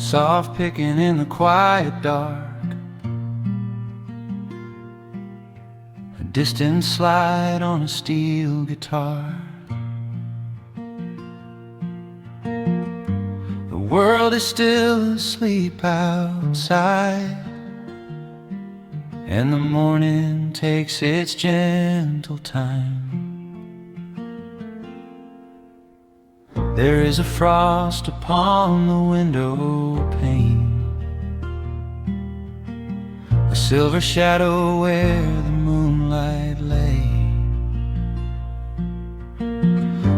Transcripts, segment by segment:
soft picking in the quiet dark, a distant slide on a steel guitar. The world is still asleep outside, and the morning takes its gentle time. There is a frost upon the window pane, a silver shadow where the moonlight lay.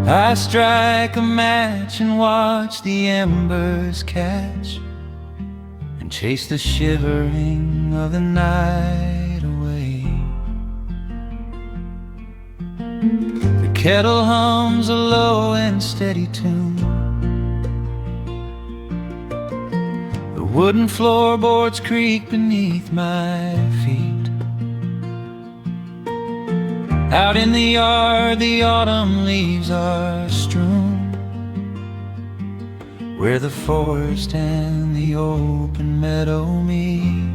I strike a match and watch the embers catch, and chase the shivering of the night away. The kettle hums a low and steady tune, the wooden floorboards creak beneath my feet. Out in the yard the autumn leaves are strewn, where the forest and the open meadow meet.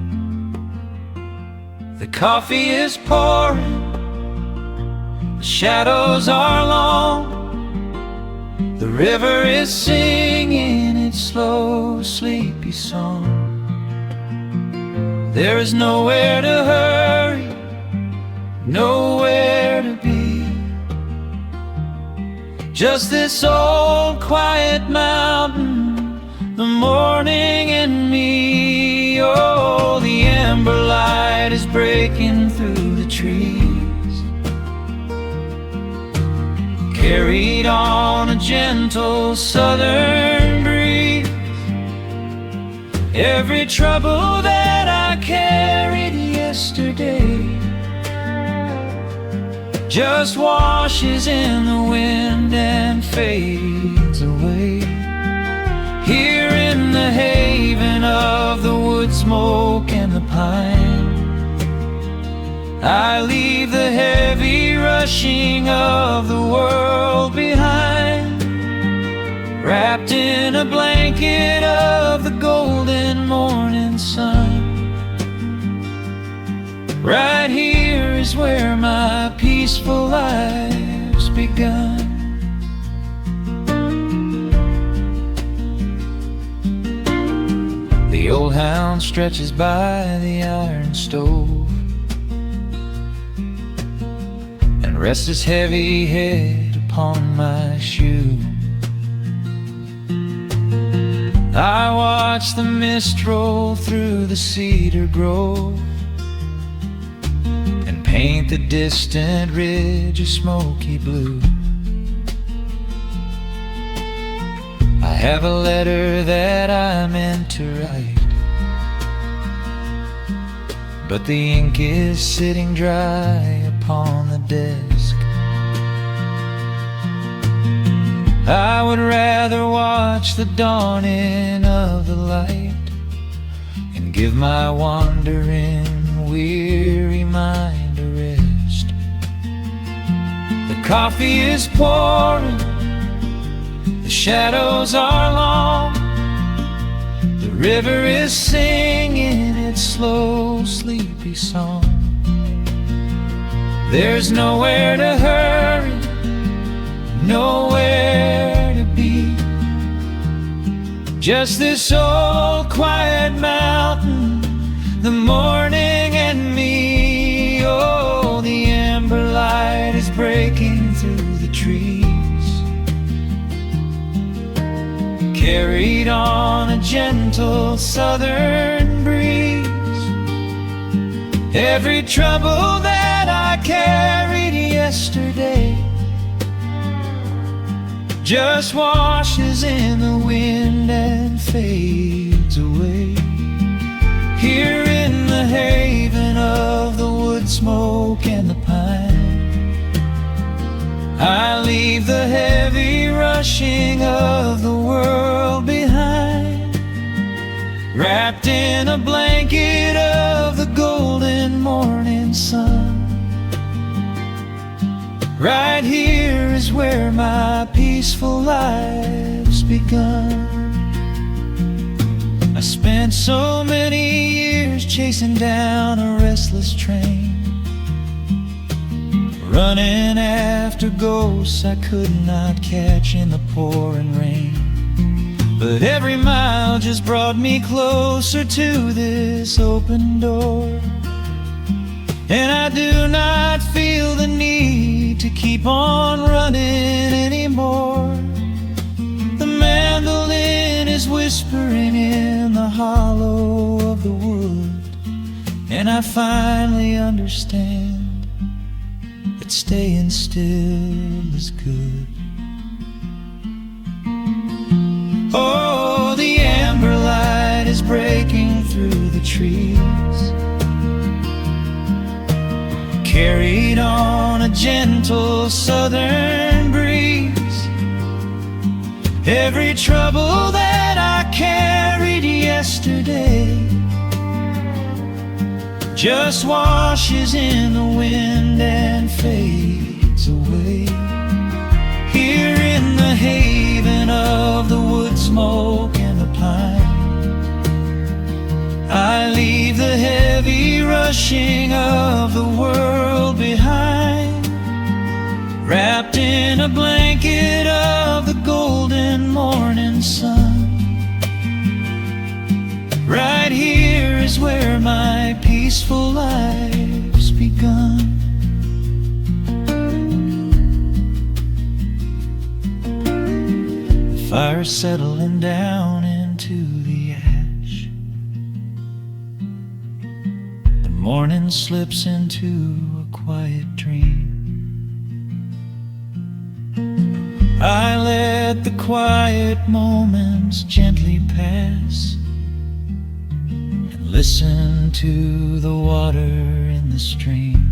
The coffee is pouring, the shadows are long, the river is singing its slow, sleepy song. There is nowhere to hurry, nowhere to be, just this old quiet mountain, the morning and me. Oh, the amber light is breaking through the trees, carried on a gentle southern breeze. Every trouble that I carried yesterday just washes in the wind and fades away. Here in the haven of the wood smoke and the pine, I leave the heavy rushing of the world behind, wrapped in a blanket of the golden morning sun. Right here is where my peaceful life's begun. The old hound stretches by the iron stove and rests his heavy head upon my shoe. I watch the mist roll through the cedar grove and paint the distant ridge a smoky blue. I have a letter that I meant to write, but the ink is sitting dry upon the desk. I would rather watch the dawning of the light and give my wandering, weary mind a rest. The coffee is pouring, the shadows are long, the river is singing its slow, sleepy song. There's nowhere to hurry, nowhere to be, just this old quiet mountain, the morning and me. Oh, the amber light is breaking through the trees, carried on a gentle southern breeze. Every trouble that I carried yesterday just washes in the wind and fades away. Here in the haven of the wood smoke and the pine, I leave the heavy rushing of the world behind, wrapped in a blanket of the golden morning sun. Right here is where my peaceful life's begun. spent so many years chasing down a restless train, running after ghosts I could not catch in the pouring rain. But every mile just brought me closer to this open door, and I do not feel the need to keep on running anymore. The mandolin is whispering in the hollow of the wood, and I finally understand that staying still is good. Oh, the amber light is breaking through the trees, carried on a gentle southern breeze. Every trouble that I carried yesterday just washes in the wind and fades away. Here in the haven of the wood smoke and the pine, I leave the heavy rushing of the world behind, wrapped in a blanket of the golden morning sun. Right here is where my peaceful life's begun. The fire's settling down into the ash, the morning slips into a quiet dream. I let the quiet moments gently pass and listen to the water in the stream.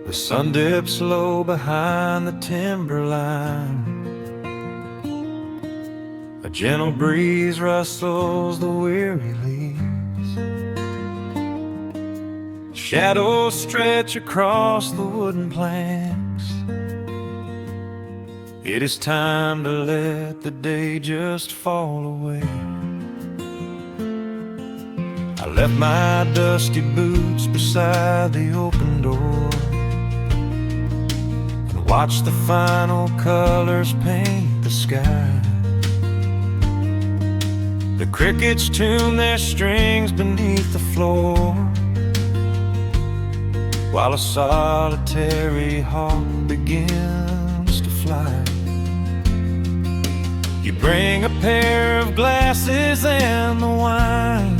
The sun dips low behind the timberline, a gentle breeze rustles the weary leaves, shadows stretch across the wooden planks. It is time to let the day just fall away. I left my dusty boots beside the open door, watch the final colors paint the sky. The crickets tune their strings beneath the floor, while a solitary hawk begins to fly. You bring a pair of glasses and the wine,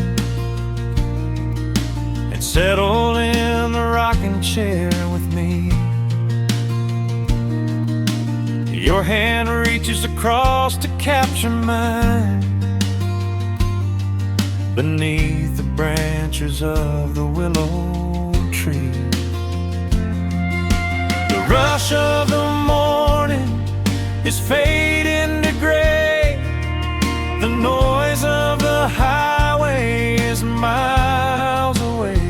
and settle in the rocking chair with me. Your hand reaches across to capture mine, beneath the branches of the willow tree. The rush of the morning is fading to gray, the noise of the highway is miles away.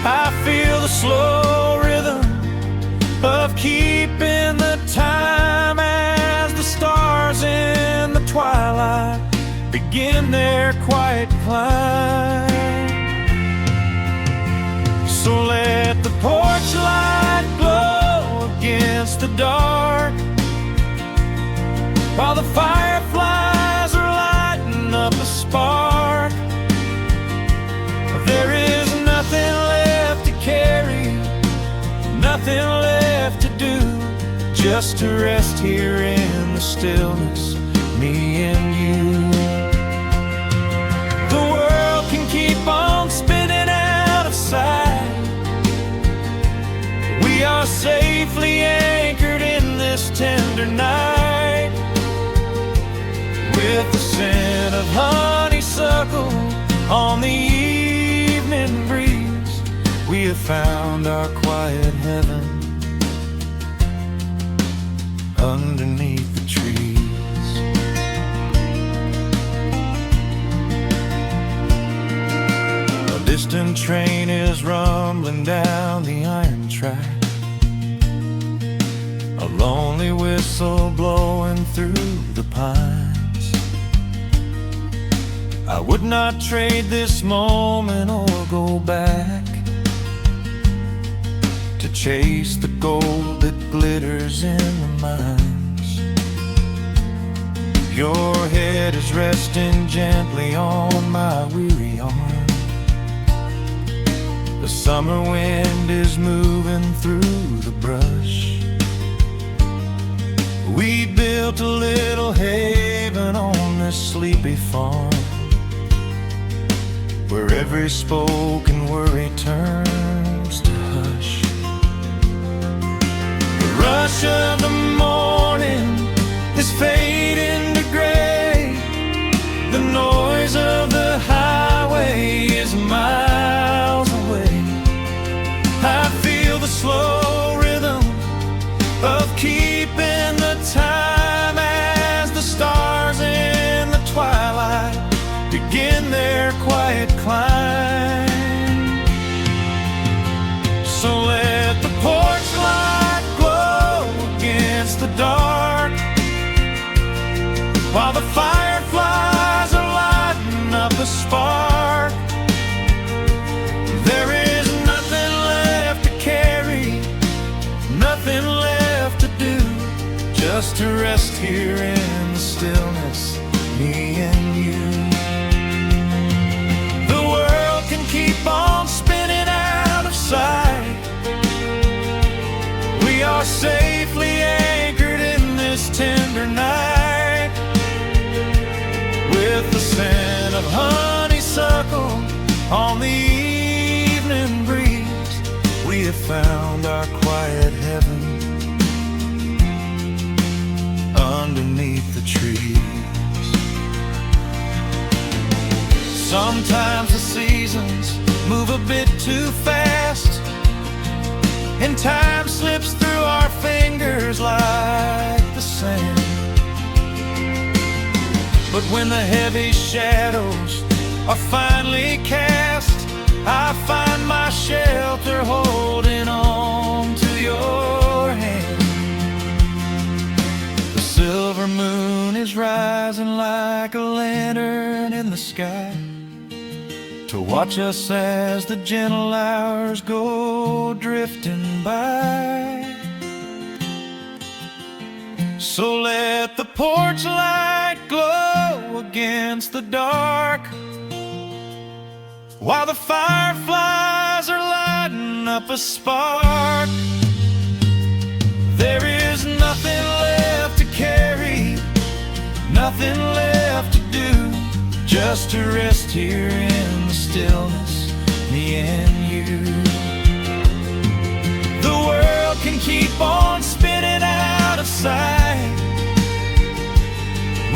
I feel the slow rhythm of keeping the time as the stars in the twilight begin their quiet climb. So let the porch light glow against the dark, while the fireflies are lighting up a spark. There is nothing left to carry, nothing left to do, just to rest here in the stillness, me and you. The world can keep on spinning out of sight, we are safely anchored in this this tender night. With the scent of honeysuckle on the evening breeze, we have found our quiet heaven underneath the trees. A distant train is rumbling down the iron track, a lonely whistle blowing through the pines. I would not trade this moment or go back to chase the gold that glitters in the mines. Your head is resting gently on my weary arm. The summer wind is moving through the brush. We built a little haven on this sleepy farm, where every spoken worry turns to hush. The rush of the morning is fading to gray. The noise of the highway is miles away. I feel the slow rhythm of keeping the time as the stars in the twilight begin their quiet climb. So let the porch light glow against the dark, while the fireflies are lighting up a spark. There is nothing left to carry, nothing left to do, just to rest here in the stillness, me and you. The world can keep on spinning out of sight. We are safely anchored in this tender night. With the scent of honeysuckle on the evening breeze, we have found our quiet heaven underneath the trees. Sometimes the seasons move a bit too fast, and time slips through our fingers like the sand. But when the heavy shadows are finally cast, I find my shelter holding on to your hand. The silver moon is rising like a lantern in the sky, to watch us as the gentle hours go drifting by. So let the porch light glow against the dark, while the fireflies are lighting up a spark. There is nothing left to carry, nothing left to do, just to rest here in the stillness, me and you. The world can keep on spinning out of sight.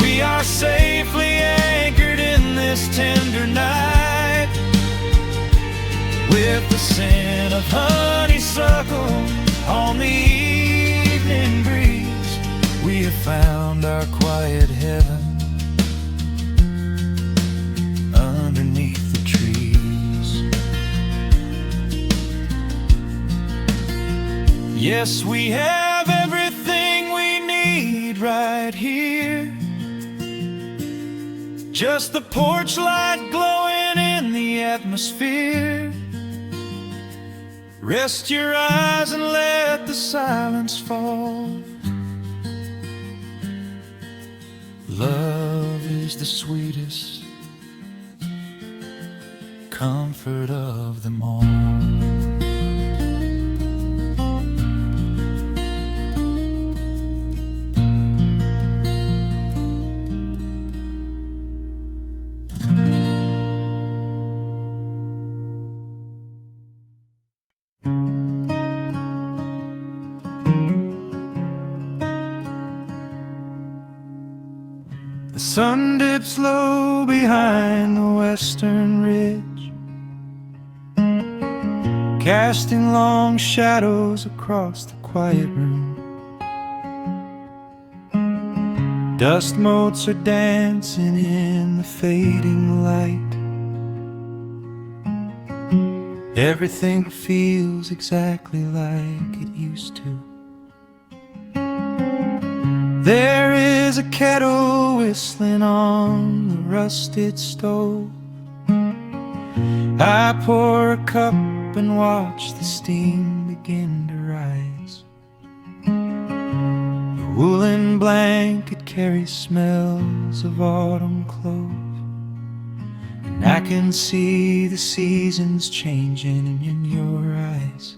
We are safely anchored in this tender night. With the scent of honeysuckle on the evening breeze, we have found our quiet heaven underneath the trees. Yes, we have everything we need right here. Just the porch light glowing in the atmosphere. Rest your eyes and let the silence fall. Love is the sweetest comfort of them all. The sun dips low behind the western ridge, casting long shadows across the quiet room. Dust motes are dancing in the fading light. Everything feels exactly like it used to. There is a kettle whistling on the rusted stove. I pour a cup and watch the steam begin to rise. The woolen blanket carries smells of autumn clove, and I can see the seasons changing in your eyes.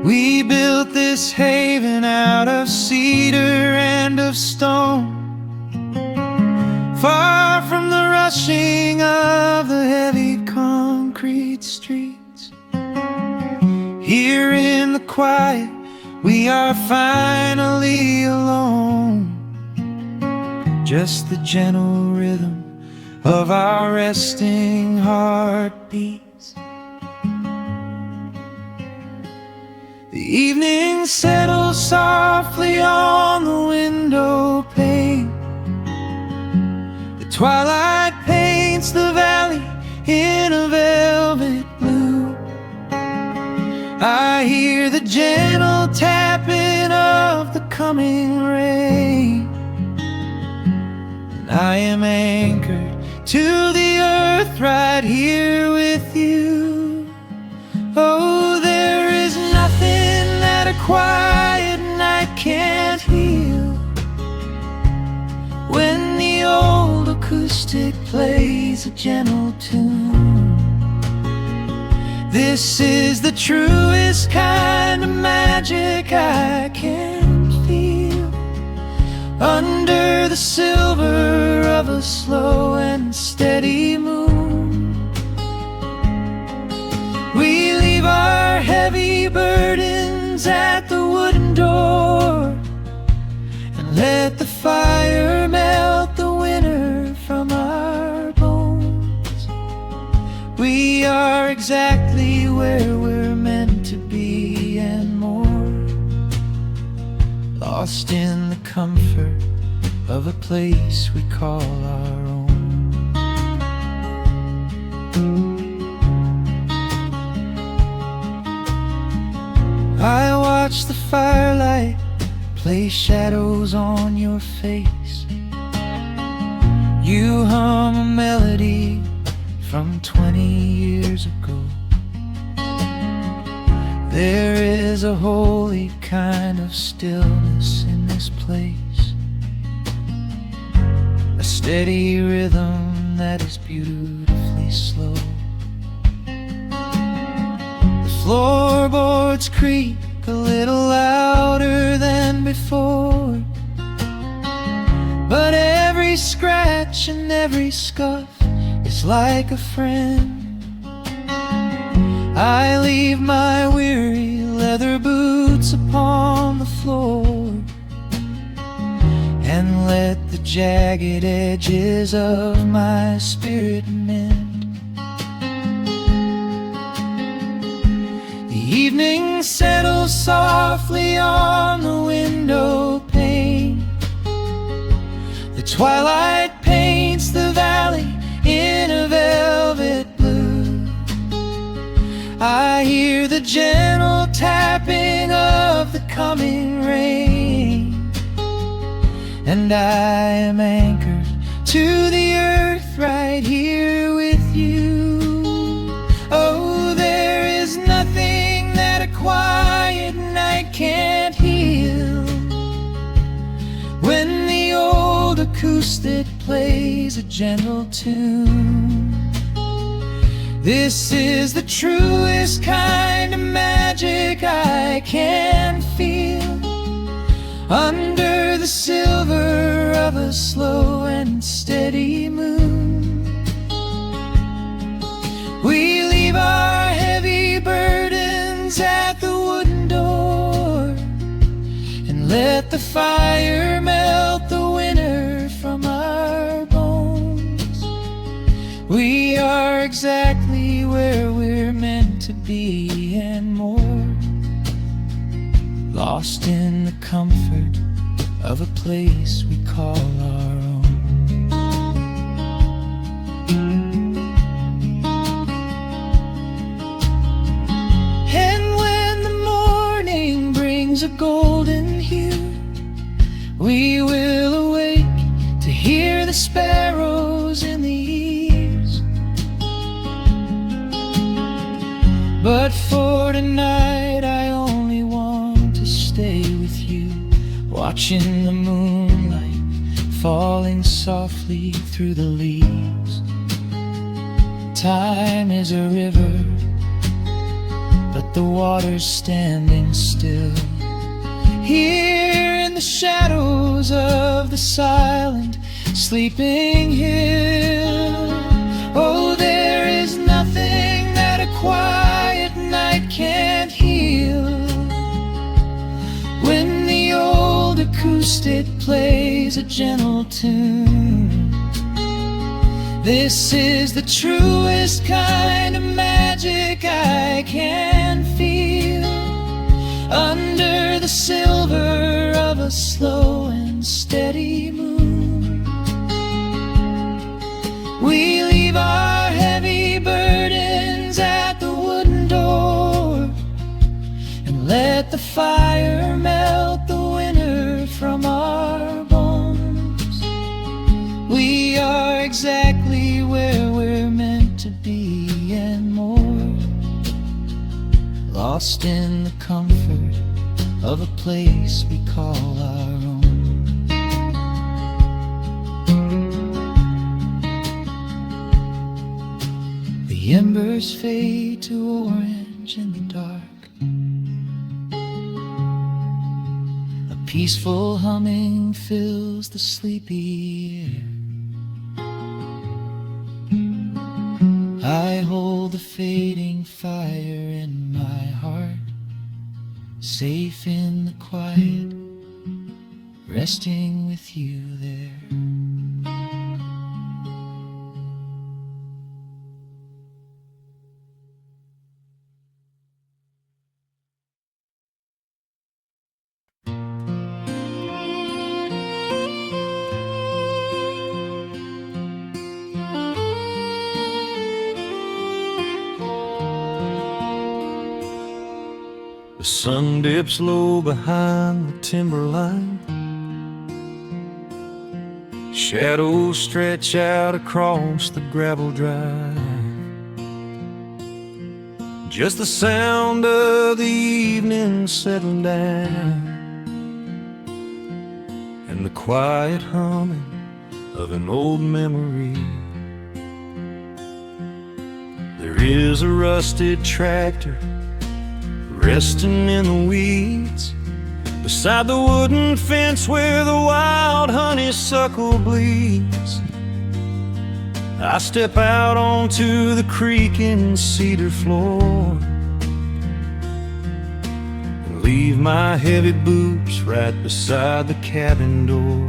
We built this haven out of cedar and of stone, far from the rushing of the heavy concrete streets. Here in the quiet, we are finally alone. Just the gentle rhythm of our resting heartbeats. The evening settles softly on the window pane. The twilight paints the valley in a velvet blue. I hear the gentle tapping of the coming rain, and I am anchored to the earth right here with you. Oh, there is nothing that a quiet night can't heal, when the old acoustic plays a gentle tune. This is the truest kind of magic I can feel, under the silver of a slow and steady moon. We leave our heavy burdens at the wooden door, and let the fire melt the winter from our bones. We are exactly where we're meant to be and more, lost in the comfort of a place we call our own. I watch the firelight play shadows on your face. You hum a melody from 20 years ago. There is a holy kind of stillness in this place, a steady rhythm that is beautifully slow. The floorboards creak a little louder than before, but every scratch and every scuff is like a friend. I leave my weary leather boots upon the floor, and let the jagged edges of my spirit mend. The evening settles softly on the window pane. The twilight paints the valley in a velvet blue. I hear the gentle tapping of the coming rain, and I am anchored to the earth right here with you. Oh, there is nothing that a quiet night can't heal, when the old acoustic plays a gentle tune. This is the truest kind of magic I can feel, under the silver of a slow and steady moon. We leave our heavy burdens at the wooden door, and let the fire melt are exactly where we're meant to be and more, lost in the comfort of a place we call our own. And when the morning brings a golden hue, we will awake to hear the sparrows in the eaves. But for tonight I only want to stay with you, watching the moonlight falling softly through the leaves. Time is a river, but the water's standing still. Here in the shadows of the silent sleeping hill, oh, there is nothing that a quiet night can't heal. When the old acoustic plays a gentle tune, this is the truest kind of magic I can feel. Under the silver of a slow and steady moon, we leave our heavy burdens at the wooden door and let the fire melt the winter from our bones. We are exactly where we're meant to be and more, lost in the comfort of a place we call our own. The embers fade to orange in the dark. A peaceful humming fills the sleepy air. I hold the fading fire in my heart, safe in the quiet, resting with you there. The sun dips low behind the timberline. Shadows stretch out across the gravel drive. Just the sound of the evening settling down, and the quiet humming of an old memory. There is a rusted tractor resting in the weeds beside the wooden fence where the wild honeysuckle bleeds. I step out onto the creaking cedar floor and leave my heavy boots right beside the cabin door.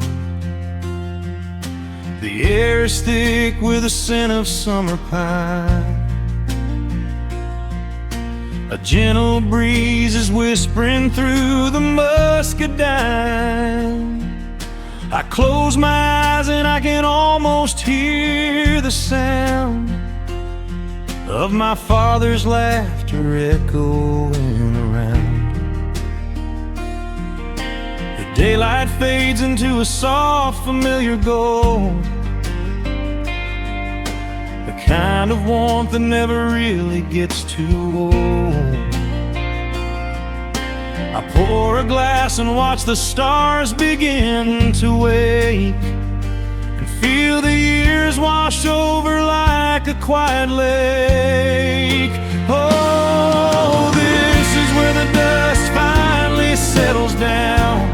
The air is thick with the scent of summer pine. A gentle breeze is whispering through the muscadine. I close my eyes and I can almost hear the sound of my father's laughter echoing around. The daylight fades into a soft, familiar gold, the kind of warmth that never really gets too old. I pour a glass and watch the stars begin to wake, and feel the years wash over like a quiet lake. Oh, this is where the dust finally settles down,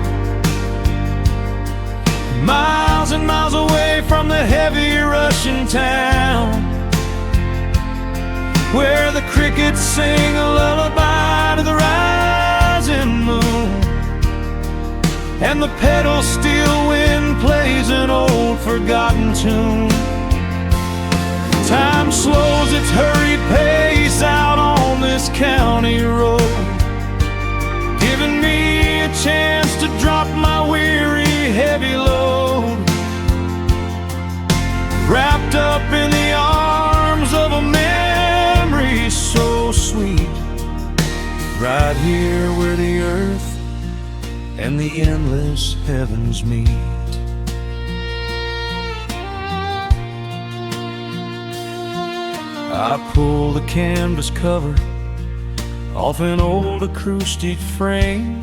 miles and miles away from the heavy Russian town, where the crickets sing a lullaby to the rising moon, and the pedal steel wind plays an old forgotten tune. Time Time slows its hurried pace out on this county road, giving me a chance to drop my weary, heavy load, wrapped up in the arms of a memory so sweet, right here where the earth and the endless heavens meet. I pull the canvas cover off an old acoustic frame.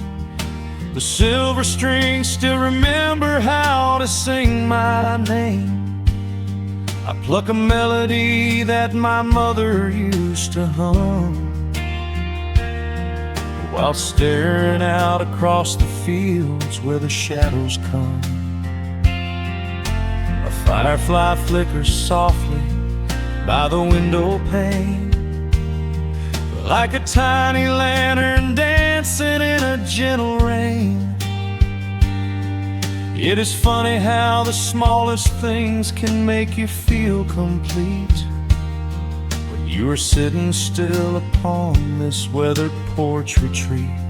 The silver strings still remember how to sing my name. I pluck a melody that my mother used to hum while staring out across the fields where the shadows come. A firefly flickers softly by the window pane, like a tiny lantern dancing in a gentle rain. It is funny how the smallest things can make you feel complete when you are sitting still upon this weathered porch retreat.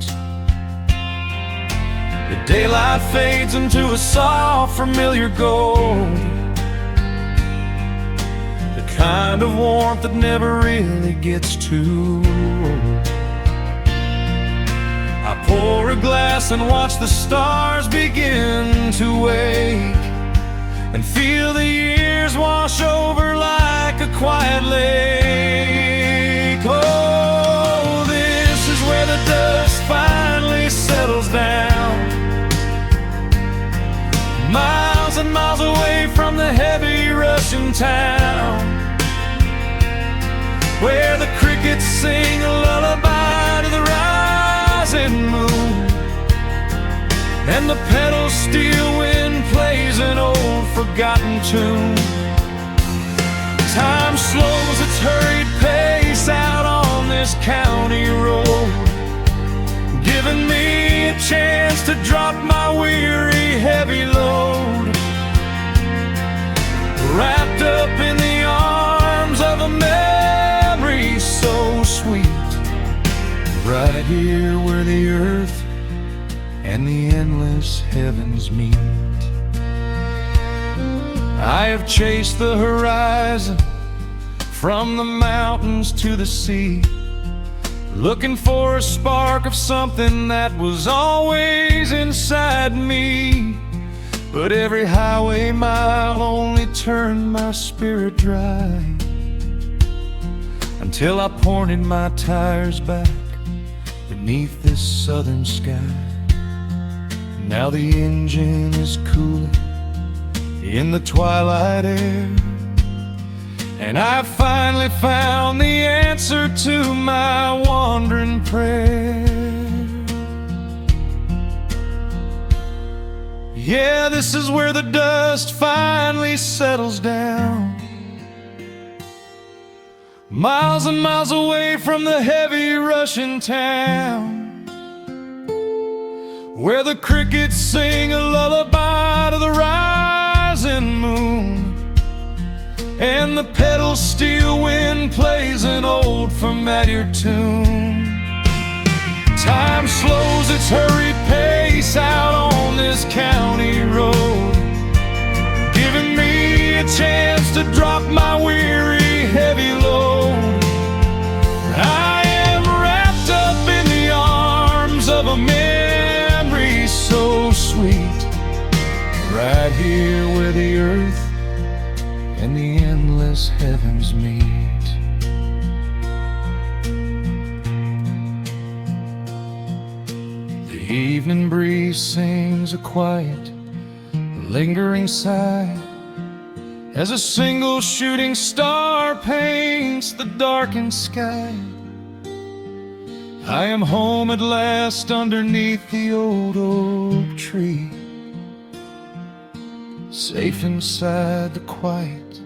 The daylight fades into a soft, familiar gold, kind of warmth that never really gets too old. I pour a glass and watch the stars begin to wake, and feel the years wash over like a quiet lake. Oh, this is where the dust finally settles down, miles and miles away from the heavy Russian town, where the crickets sing a lullaby to the rising moon, and the pedal steel wind plays an old forgotten tune. Time slows its hurried pace out on this county road, giving me a chance to drop my weary, heavy load, wrapped up in the arms of a memory so sweet, right here where the earth and the endless heavens meet. I have chased the horizon from the mountains to the sea, looking for a spark of something that was always inside me. But every highway mile only turned my spirit dry, until I pointed my tires back beneath this southern sky. Now the engine is cooling in the twilight air, and I finally found the answer to my wandering prayer. Yeah, this is where the dust finally settles down, miles and miles away from the heavy Russian town, where the crickets sing a lullaby to the rising moon, and the pedal steel wind plays an old familiar tune. Time slows its hurried pace out on this county road, giving me a chance to drop my weary, heavy load. I am wrapped up in the arms of a memory so sweet, right here where the earth and the endless heavens meet. The evening breeze sings a quiet, lingering sigh as a single shooting star paints the darkened sky. I am home at last underneath the old oak tree, safe inside the quiet,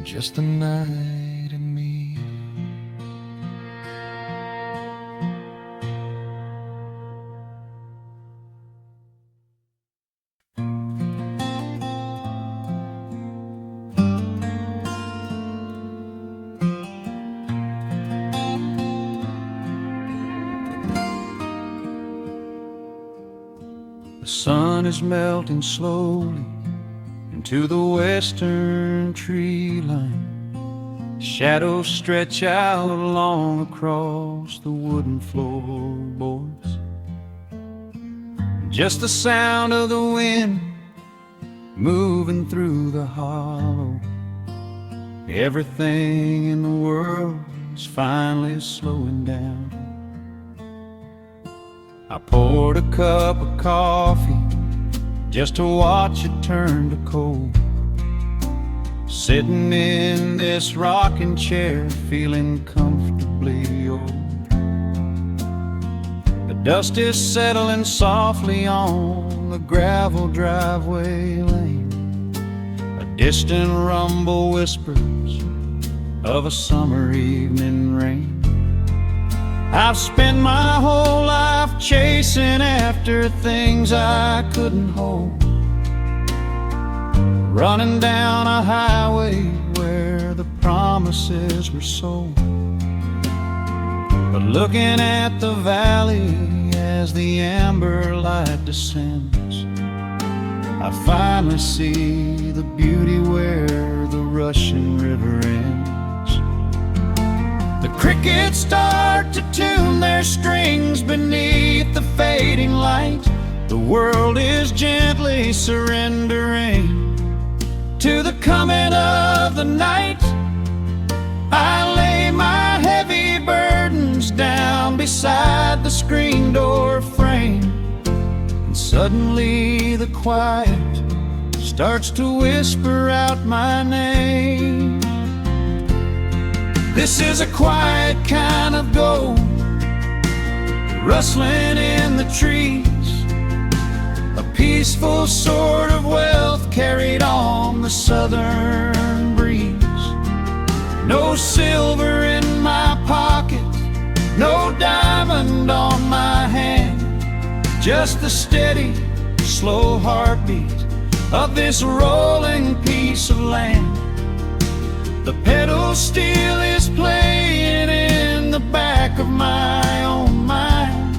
just the night and me. The sun is melting slowly into the western tree line. Shadows stretch out long across the wooden floorboards. Just the sound of the wind moving through the hollow. Everything in the world is finally slowing down. I poured a cup of coffee just to watch it turn to cold. Sitting in this rocking chair, feeling comfortably old. The dust is settling softly on the gravel driveway lane. A distant rumble whispers of a summer evening rain. I've spent my whole life chasing after things I couldn't hold, running down a highway where the promises were sold. But looking at the valley as the amber light descends, I finally see the beauty where the rushing river ends. The crickets start to tune their strings beneath the fading light. The world is gently surrendering to the coming of the night. I lay my heavy burdens down beside the screen door frame, and suddenly the quiet starts to whisper out my name. This is a quiet kind of gold, rustling in the trees, a peaceful sort of wealth carried on the southern breeze. No silver in my pocket, no diamond on my hand, just the steady, slow heartbeat of this rolling piece of land. The pedal steel is playing in the back of my own mind,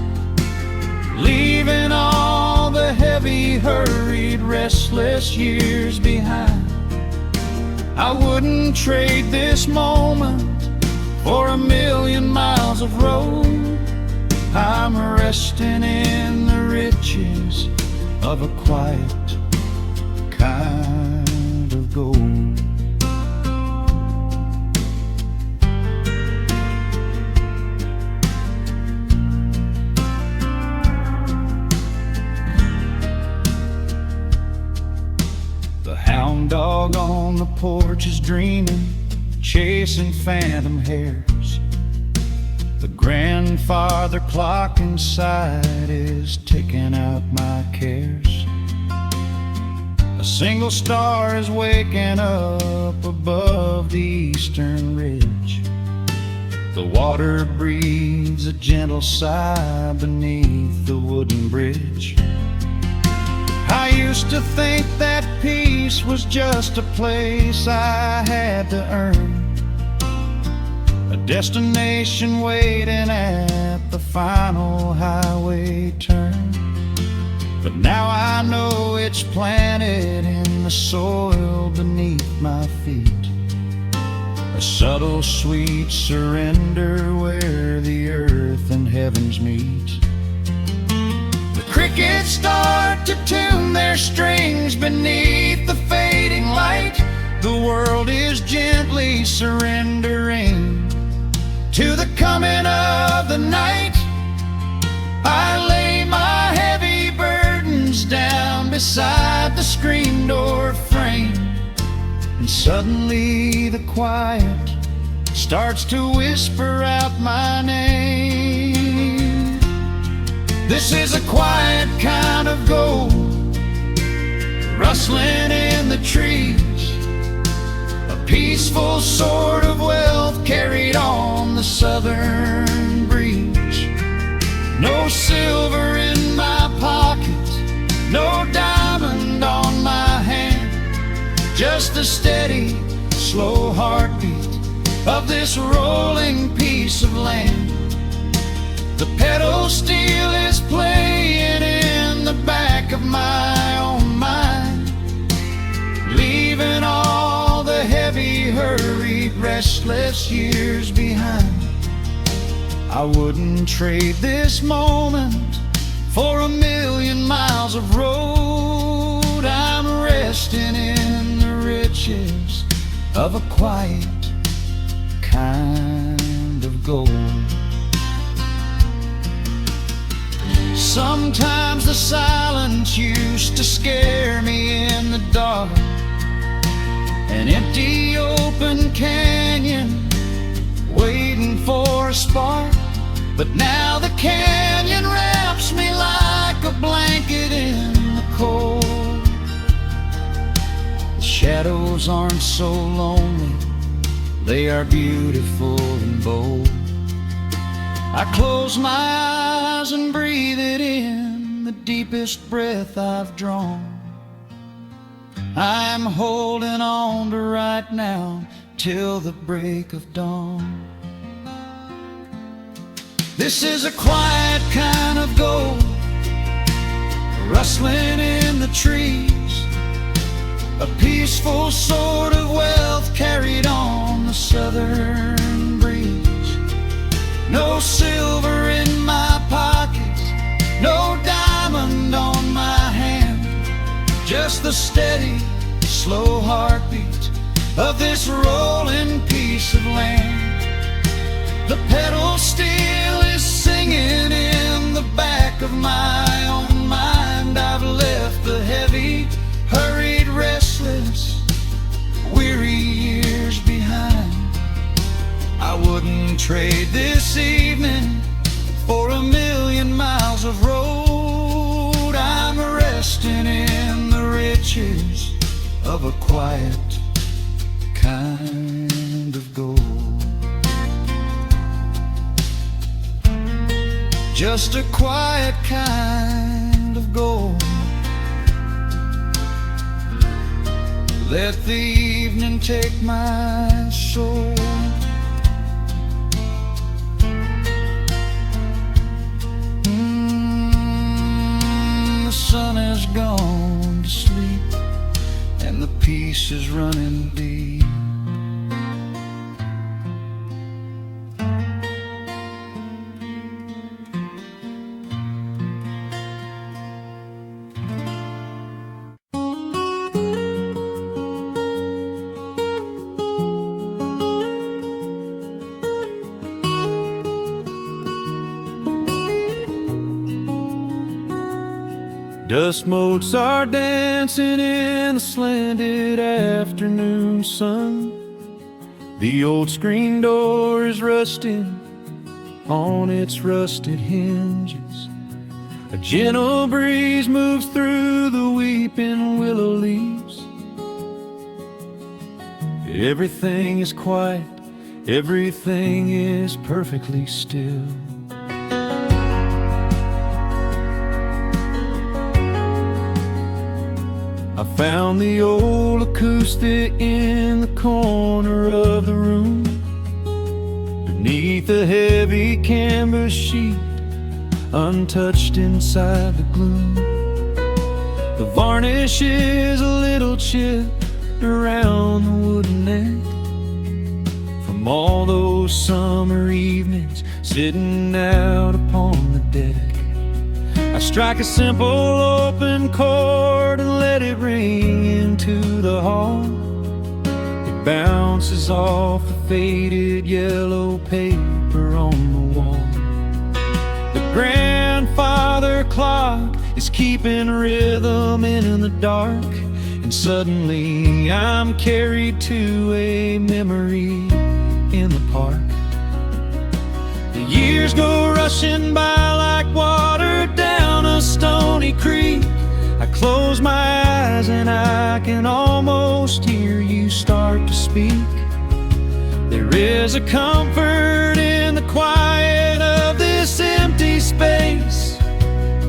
leaving all the heavy, hurried, restless years behind. I wouldn't trade this moment for 1,000,000 miles of road. I'm resting in the riches of a quiet kind of gold. Hound dog on the porch is dreaming, chasing phantom hares. The grandfather clock inside is ticking out my cares. A single star is waking up above the eastern ridge. The water breathes a gentle sigh beneath the wooden bridge. I used to think that peace was just a place I had to earn, a destination waiting at the final highway turn. But now I know it's planted in the soil beneath my feet, a subtle, sweet surrender where the earth and heavens meet. Crickets start to tune their strings beneath the fading light. The world is gently surrendering to the coming of the night. I lay my heavy burdens down beside the screen door frame, and suddenly the quiet starts to whisper out my name. This is a quiet kind of gold, rustling in the trees, a peaceful sort of wealth carried on the southern breeze. No silver in my pocket, no diamond on my hand, just the steady, slow heartbeat of this rolling piece of land. The pedal steel is playing in the back back of my own mind, leaving all the heavy, hurried, restless years behind. I wouldn't trade this moment for 1,000,000 miles of road. I'm resting in the riches of a quiet kind of gold. Sometimes the silence used to scare me in the dark, an empty open canyon waiting for a spark. But now the canyon wraps me like a blanket in the cold. The shadows aren't so lonely, they are beautiful and bold. I close my eyes and breathe it in, the deepest breath I've drawn. I'm holding on to right now till the break of dawn. This is a quiet kind of gold, rustling in the trees, a peaceful sort of wealth carried on the southern breeze. No silver in my pockets, no diamond on my hand, just the steady, slow heartbeat of this rolling piece of land. The pedal steel is singing in the back of my own mind. I've left the heavy, hurried, restless, weary years behind. I wouldn't trade this evening for 1,000,000 miles of road. I'm resting in the riches of a quiet kind of gold. Just a quiet kind of gold. Let the evening take my soul. The sun has gone to sleep and the peace is running deep. Dust motes are dancing in the slanted afternoon sun. The old screen door is rusting on its rusted hinges. A gentle breeze moves through the weeping willow leaves. Everything is quiet, everything is perfectly still. I found the old acoustic in the corner of the room, beneath a heavy canvas sheet, untouched inside the gloom. The varnish is a little chipped around the wooden neck from all those summer evenings sitting out upon the deck. I strike a simple open chord and let it ring into the hall. It bounces off the faded yellow paper on the wall. The grandfather clock is keeping rhythm in the dark, and suddenly I'm carried to a memory in the park. The years go rushing by like water down a stony creek. I close my eyes and I can almost hear you start to speak. There is a comfort in the quiet of this empty space,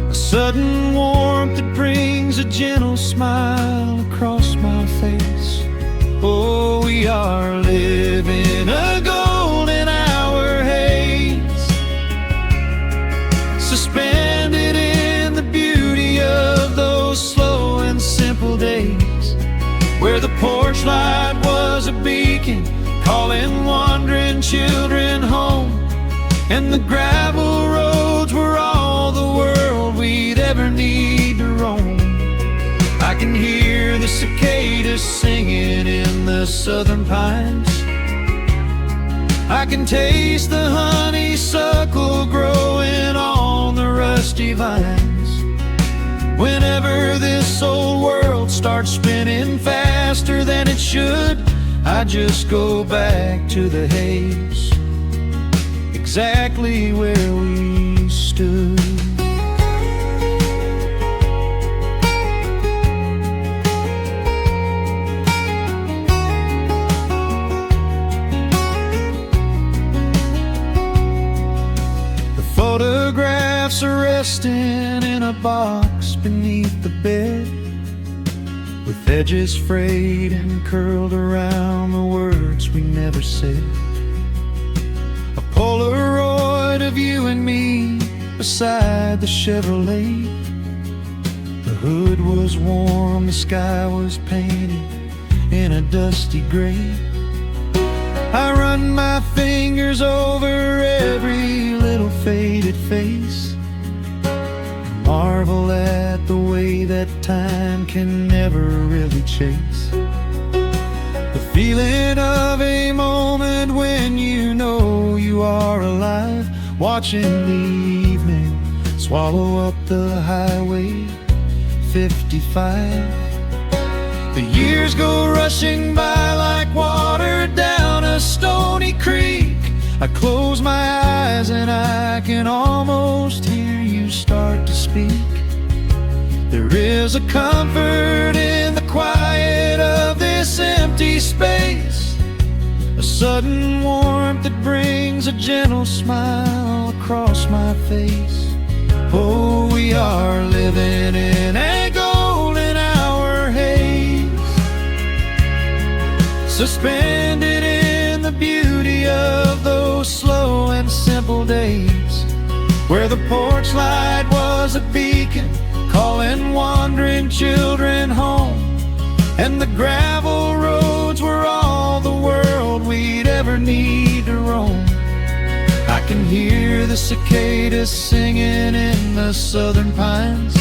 a sudden warmth that brings a gentle smile across my face. Oh, we are living a golden hour haze, suspended in the beauty of those where the porch light was a beacon, calling wandering children home. And the gravel roads were all the world we'd ever need to roam. I can hear the cicadas singing in the southern pines. I can taste the honeysuckle growing on the rusty vines. Whenever this old world starts spinning faster than it should, I just go back to the haze, exactly where we stood. Photographs are resting in a box beneath the bed, with edges frayed and curled around the words we never said. A Polaroid of you and me beside the Chevrolet. The hood was warm, the sky was painted in a dusty gray. I run my fingers over every little faded face, marvel at the way that time can never really chase. The feeling of a moment when you know you are alive, watching the evening swallow up the highway 55. The years go rushing by like water down a stony creek. I close my eyes and I can almost hear you start to speak. There is a comfort in the quiet of this empty space, a sudden warmth that brings a gentle smile across my face. Oh, we are living in a golden hour haze, suspended in the beauty of those slow and simple days, where the porch light was a beacon, calling wandering children home. And the gravel roads were all the world we'd ever need to roam. I can hear the cicadas singing in the southern pines.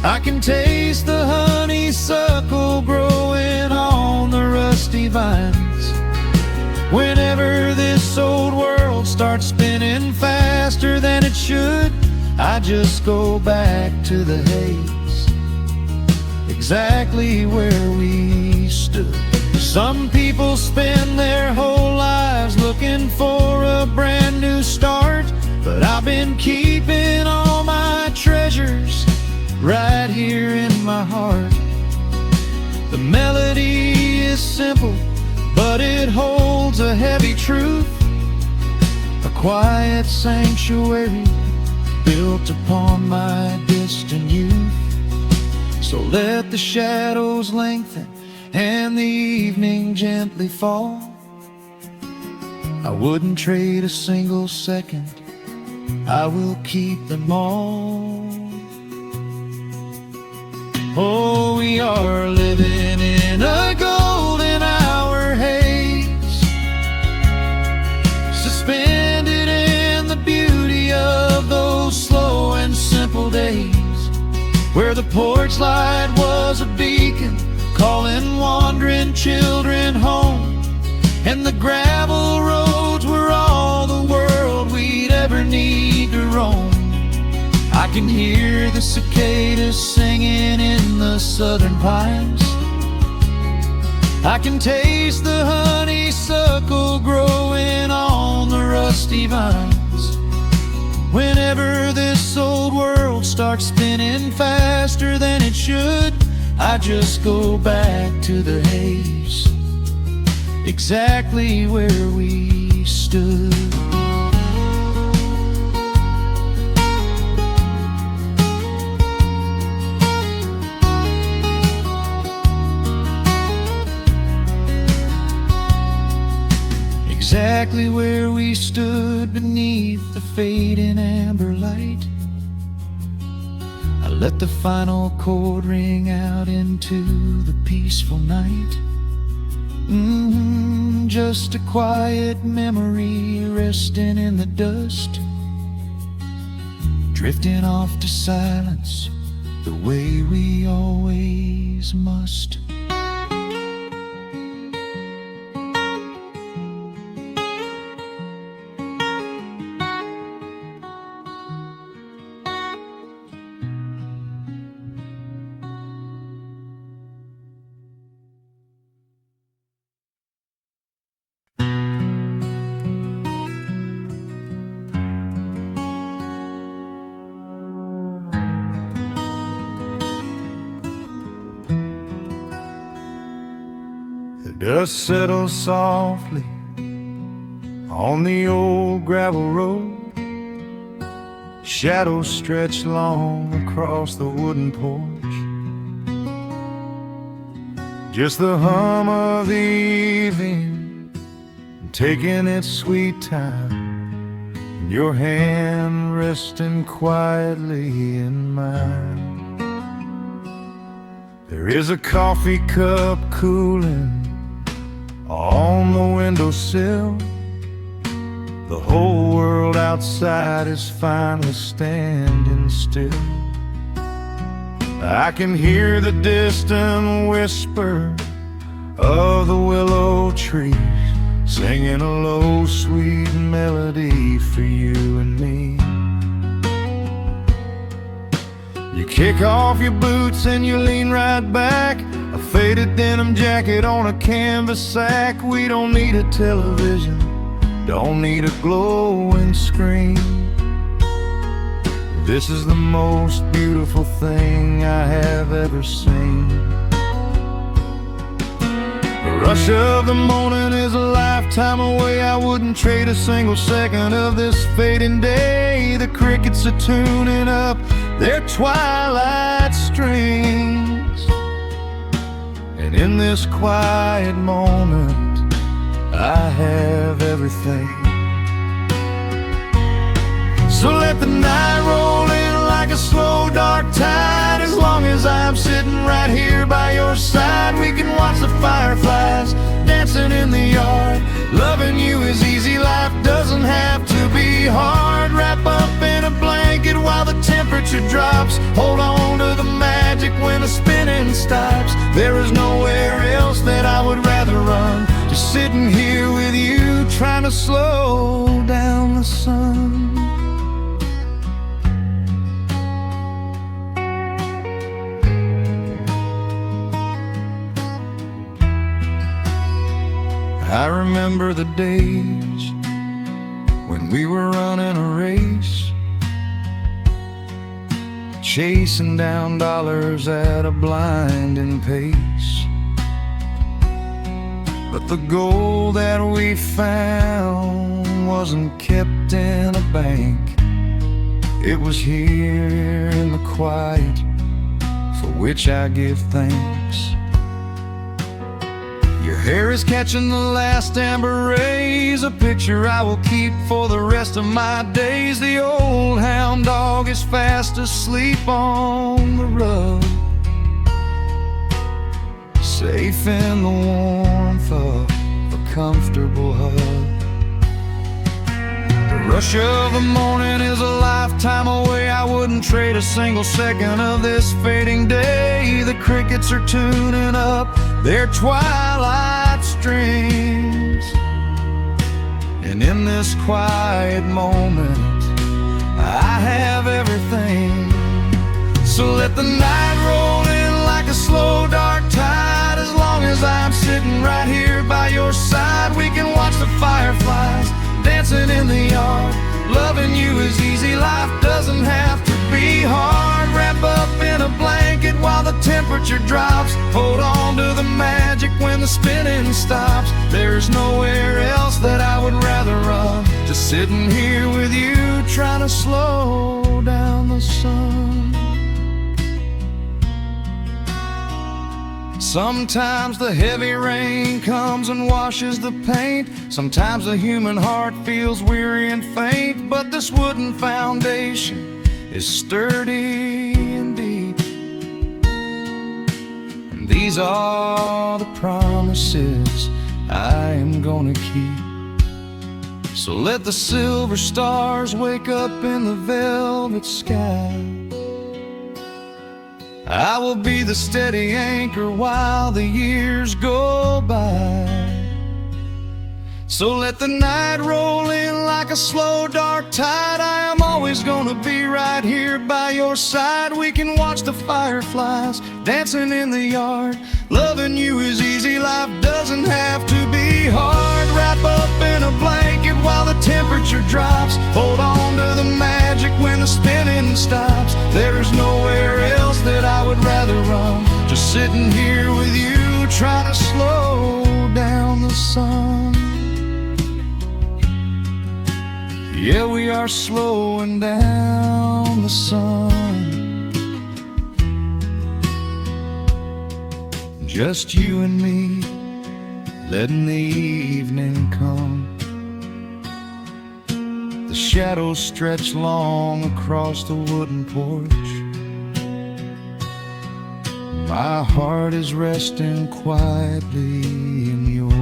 I can taste the honeysuckle growing on the rusty vines. Whenever this old world starts spinning faster than it should, I just go back to the haze, exactly where we stood. Some people spend their whole lives looking for a brand new start, but I've been keeping all my treasures right here in my heart. The melody is simple, but it holds a heavy truth, a quiet sanctuary built upon my distant youth. So let the shadows lengthen and the evening gently fall. I wouldn't trade a single second, I will keep them all. Oh, we are living in a golden hour haze, suspended in the beauty of those slow and simple days, where the porch light was a beacon, calling wandering children home. And the gravel roads were all the world we'd ever need to roam. I can hear the cicadas singing in the southern pines. I can taste the honeysuckle growing on the rusty vines. Whenever this old world starts spinning faster than it should, I just go back to the haze, exactly where we stood. Exactly where we stood beneath the fading amber light. I Let the final chord ring out into the peaceful night. Just a quiet memory resting in the dust, drifting off to silence the way we always must. The dust settles softly on the old gravel road. Shadows stretch long across the wooden porch. Just the hum of the evening taking its sweet time, and your hand resting quietly in mine. There is a coffee cup cooling on the windowsill. The whole world outside is finally standing still. I can hear the distant whisper of the willow trees singing a low, sweet melody for you and me. You kick off your boots and you lean right back, a faded denim jacket on a canvas sack. We don't need a television, don't need a glowing screen. This is the most beautiful thing I have ever seen. The rush of the morning is a lifetime away. I wouldn't trade a single second of this fading day. The crickets are tuning up their twilight strings, and in this quiet moment I have everything. So let the night roll in like a slow dark tide. As long as I'm sitting right here by your side, we can watch the fireflies dancing in the yard. Loving you is easy, life doesn't have to be hard. Wrap up in a blanket while the temperature drops. Hold on to the magic when the spinning stops. There is nowhere else that I would rather run, just sitting here with you, trying to slow down the sun. I remember the days when we were running a race, chasing down dollars at a blinding pace. But the gold that we found wasn't kept in a bank. It was here in the quiet, for which I give thanks. Your hair is catching the last amber rays, a picture I will keep for the rest of my days. The old hound dog is fast asleep on the rug, safe in the warmth of a comfortable hug. The rush of the morning is a lifetime away. I wouldn't trade a single second of this fading day. The crickets are tuning up their twilight strings, and in this quiet moment I have everything. So let the night roll in like a slow dark tide. As long as I'm sitting right here by your side, we can watch the fireflies dancing in the yard. Loving you is easy, life doesn't have to be hard. Wrap up in a blanket while the temperature drops. Hold on to the magic when the spinning stops. There's nowhere else that I would rather run, just sitting here with you, trying to slow down the sun. Sometimes the heavy rain comes and washes the paint. Sometimes the human heart feels weary and faint. But this wooden foundation is sturdy and deep. These are the promises I am gonna keep. So let the silver stars wake up in the velvet sky. I will be the steady anchor while the years go by. So let the night roll in like a slow dark tide. I am always gonna be right here by your side. We can watch the fireflies dancing in the yard. Loving you is easy, life doesn't have to be hard. Wrap up in a blanket while the temperature drops. Hold on to the magic when the spinning stops. There's nowhere else that I would rather run. Just sitting here with you, trying to slow down the sun. Yeah, we are slowing down the sun. Just you and me, letting the evening come. The shadows stretch long across the wooden porch. My heart is resting quietly in yours.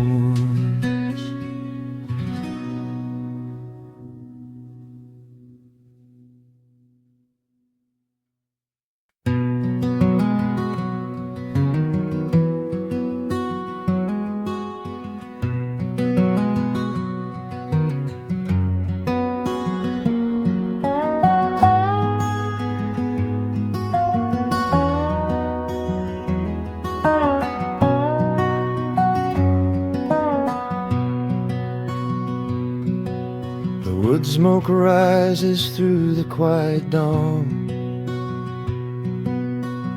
Wood smoke rises through the quiet dawn.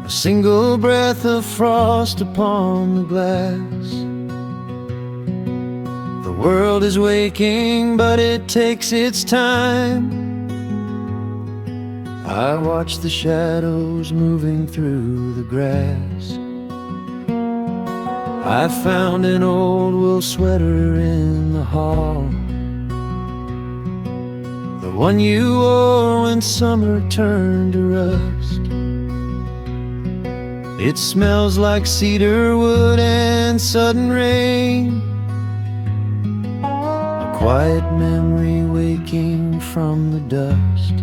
A single breath of frost upon the glass. The world is waking, but it takes its time. I watch the shadows moving through the grass. I found an old wool sweater in the hall, the one you wore when summer turned to rust. It smells like cedar wood and sudden rain, a quiet memory waking from the dust.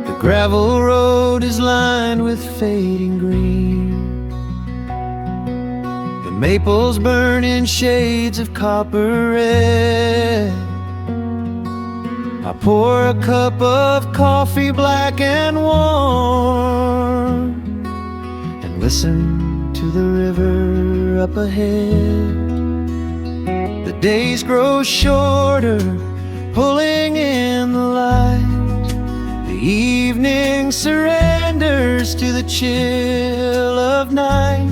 The gravel road is lined with fading green. The maples burn in shades of copper red. I pour a cup of coffee black and warm, and listen to the river up ahead. The days grow shorter, pulling in the light. The evening surrenders to the chill of night.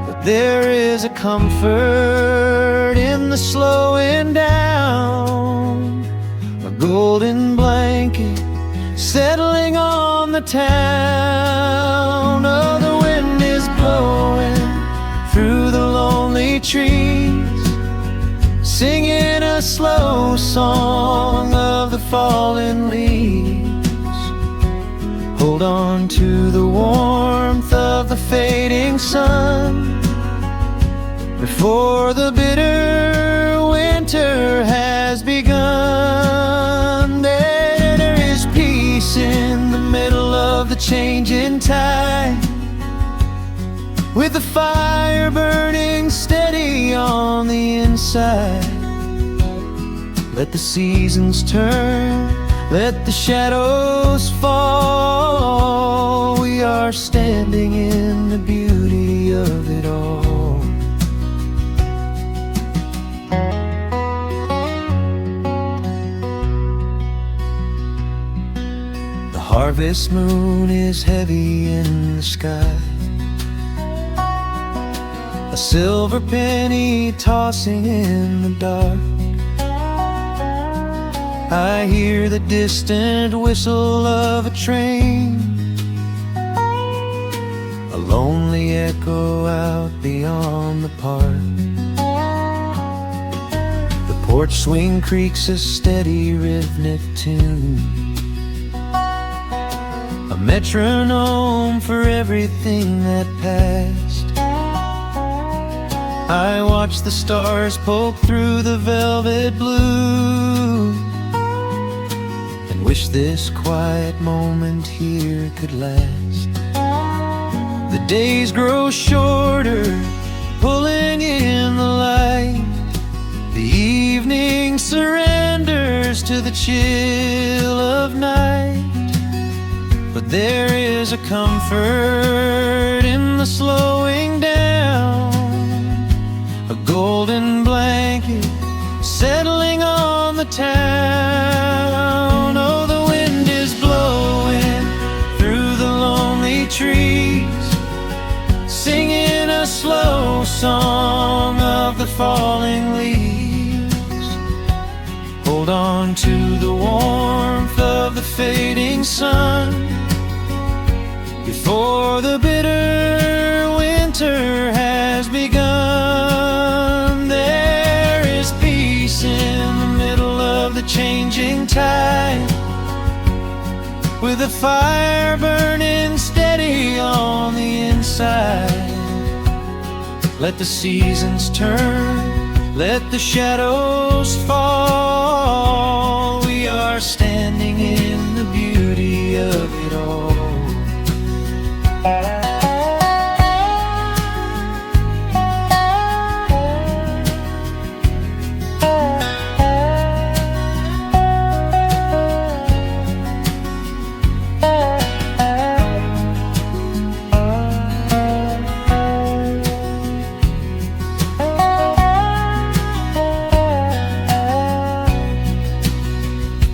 But there is a comfort in the slowing down, a golden blanket settling on the town. Oh, the wind is blowing through the lonely trees, singing a slow song of the fallen leaves. Hold on to the warmth of the fading sun before the bitter winter has begun. There is peace in the middle of the changing tide, with the fire burning steady on the inside. Let the seasons turn, let the shadows fall. We are standing in the beauty of it all. The harvest moon is heavy in the sky, a silver penny tossing in the dark. I hear the distant whistle of a train, a lonely echo out beyond the park. The porch swing creaks a steady rhythmic tune, a metronome for everything that passed. I watch the stars poke through the velvet blue and wish this quiet moment here could last. The days grow shorter, pulling in the light. The evening surrenders to the chill of night. But there is a comfort in the slowing down, a golden blanket settling on the town. Oh, the wind is blowing through the lonely trees, singing a slow song of the falling leaves. Hold on to the warmth of the fading sun before the bitter winter has begun. There is peace in the middle of the changing tide, with a fire burning steady on the inside. Let the seasons turn, let the shadows fall. We are standing in the beauty of it all.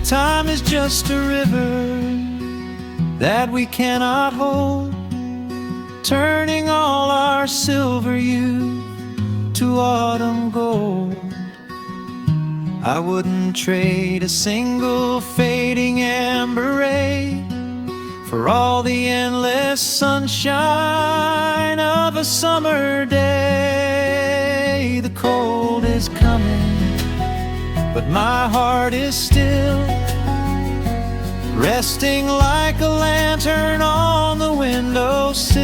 Time is just a river that we cannot hold, turning all our silver youth to autumn gold. I wouldn't trade a single fading amber ray for all the endless sunshine of a summer day. The cold is coming, but my heart is still resting like a lantern on the windowsill.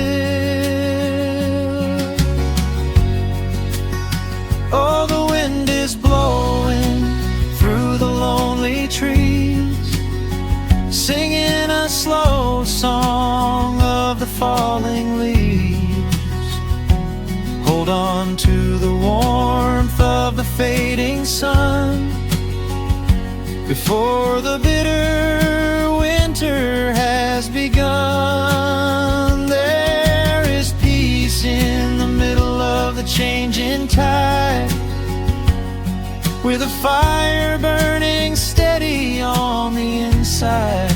Oh, the wind is blowing through the lonely trees, singing a slow song of the falling leaves. Hold on to the warmth of the fading sun before the bitter winter has begun. There is peace in the middle of the changing tide, with a fire burning steady on the inside.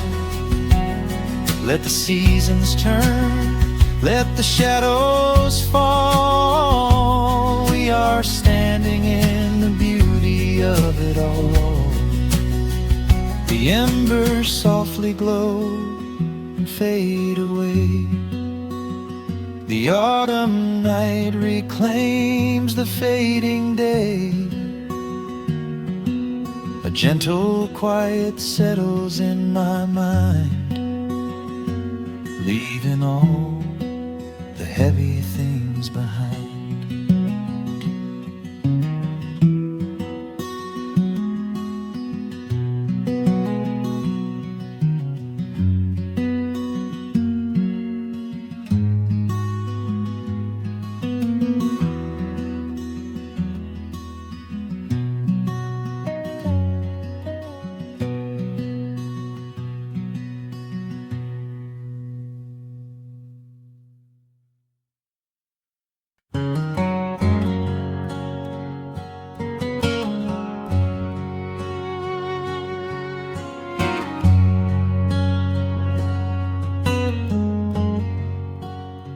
Let the seasons turn, let the shadows fall. We are standing in the beauty of it all. The embers softly glow and fade away. The autumn night reclaims the fading day. A gentle quiet settles in my mind, leaving all the heavy things behind.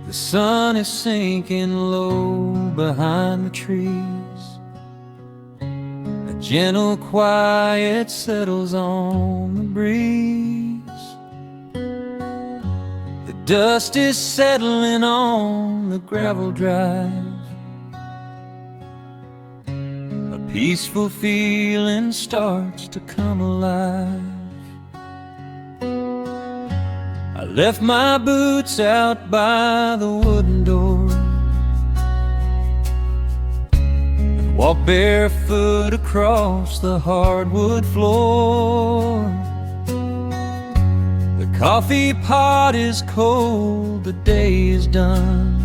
The sun is sinking low behind the trees. A gentle quiet settles on the breeze. The dust is settling on the gravel drive. A peaceful feeling starts to come alive. I left my boots out by the wooden door and walked barefoot across the hardwood floor. The coffee pot is cold, the day is done,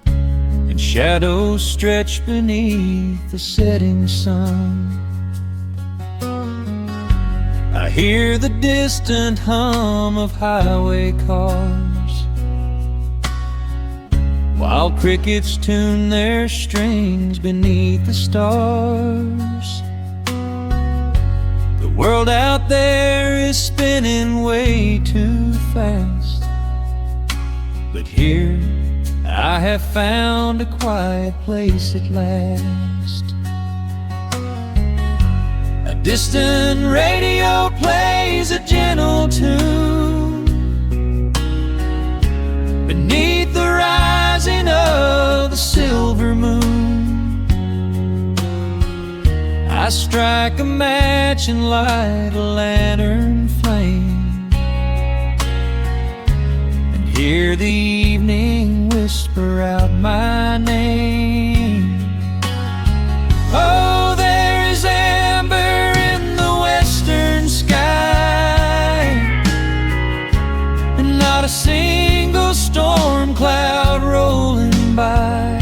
and shadows stretch beneath the setting sun. I hear the distant hum of highway cars, while crickets tune their strings beneath the stars. The world out there is spinning way too fast, but here I have found a quiet place at last. A distant radio plays a gentle tune beneath the rising of the silver moon. I strike a match and light a lantern flame, and hear the evening whisper out my name. Oh, there is amber in the western sky, and not a single storm cloud rolling by.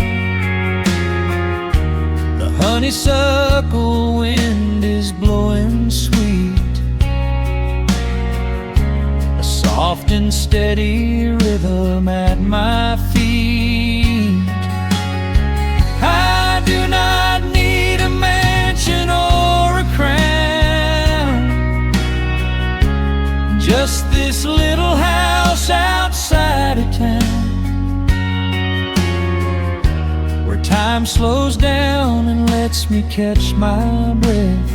The honeysuckle wind is blowing sweet, a soft and steady rhythm at my feet. I do not need a mansion or a crown, just this little house outside of town, where time slows down and lets me catch my breath,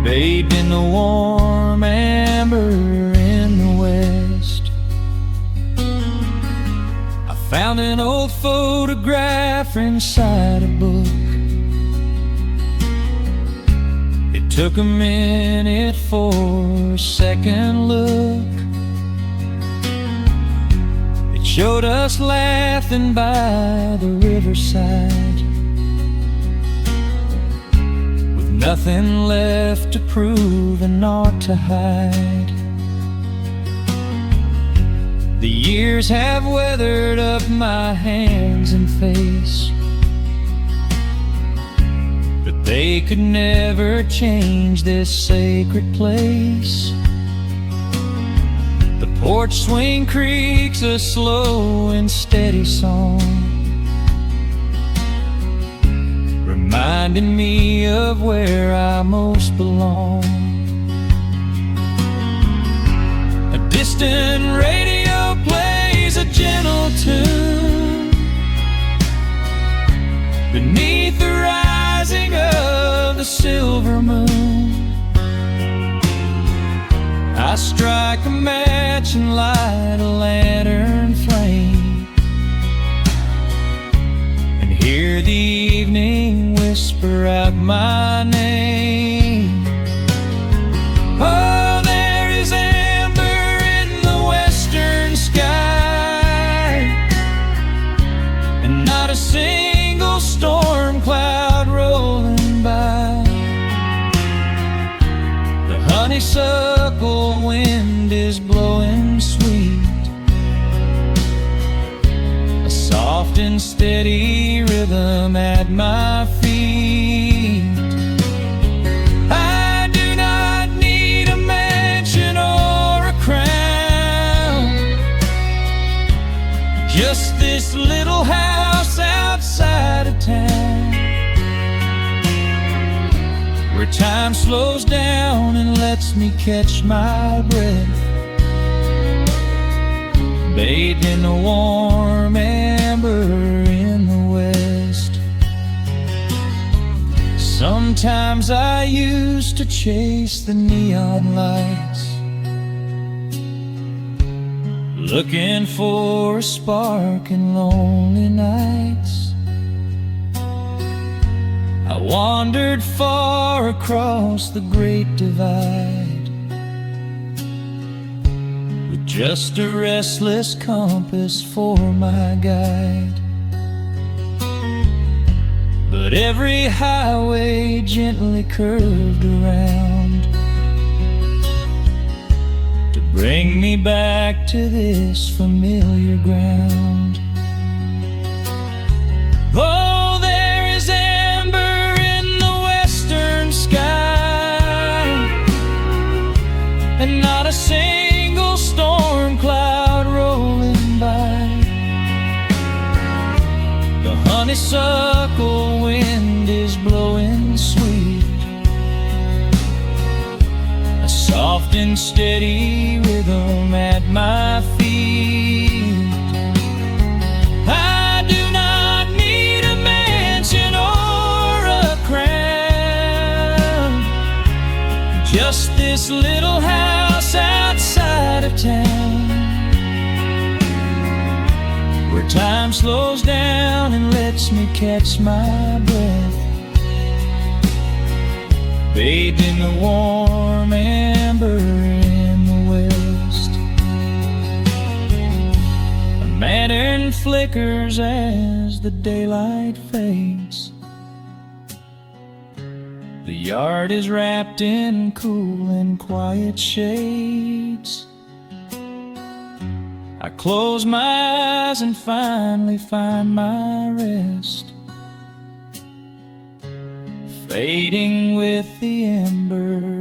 bathed in the warm amber in the west. I found an old photograph inside a book. It took a minute for a second look. It showed us laughing by the riverside, with nothing left to prove and naught to hide. The years have weathered up my hands and face, but they could never change this sacred place. The porch swing creaks a slow and steady song, reminding me of where I most belong. A distant radio plays a gentle tune beneath the rising of the silver moon. I strike a match and light a lantern flame, and hear the evening whisper out my name. Oh, there is amber in the western sky, and not a single storm cloud rolling by. The honeysuckle wind is blowing sweet, a soft and steady rhythm at my feet. I do not need a mansion or a crown, just this little house outside of town, where time slows down and lets me catch my breath, bathed in the warm amber in the west. Sometimes I used to chase the neon lights, looking for a spark in lonely nights. I wandered far across the great divide, just a restless compass for my guide. But every highway gently curved around to bring me back to this familiar ground. Oh, there is amber in the western sky, and not a single storm cloud rolling by. The honeysuckle wind is blowing sweet, a soft and steady rhythm at my feet. I do not need a mansion or a crown, just this little house outside of town, where time slows down and lets me catch my breath, bathed in the warm amber in the west. A lantern flickers as the daylight fades. The yard is wrapped in cool and quiet shades. I close my eyes and finally find my rest, fading with the embers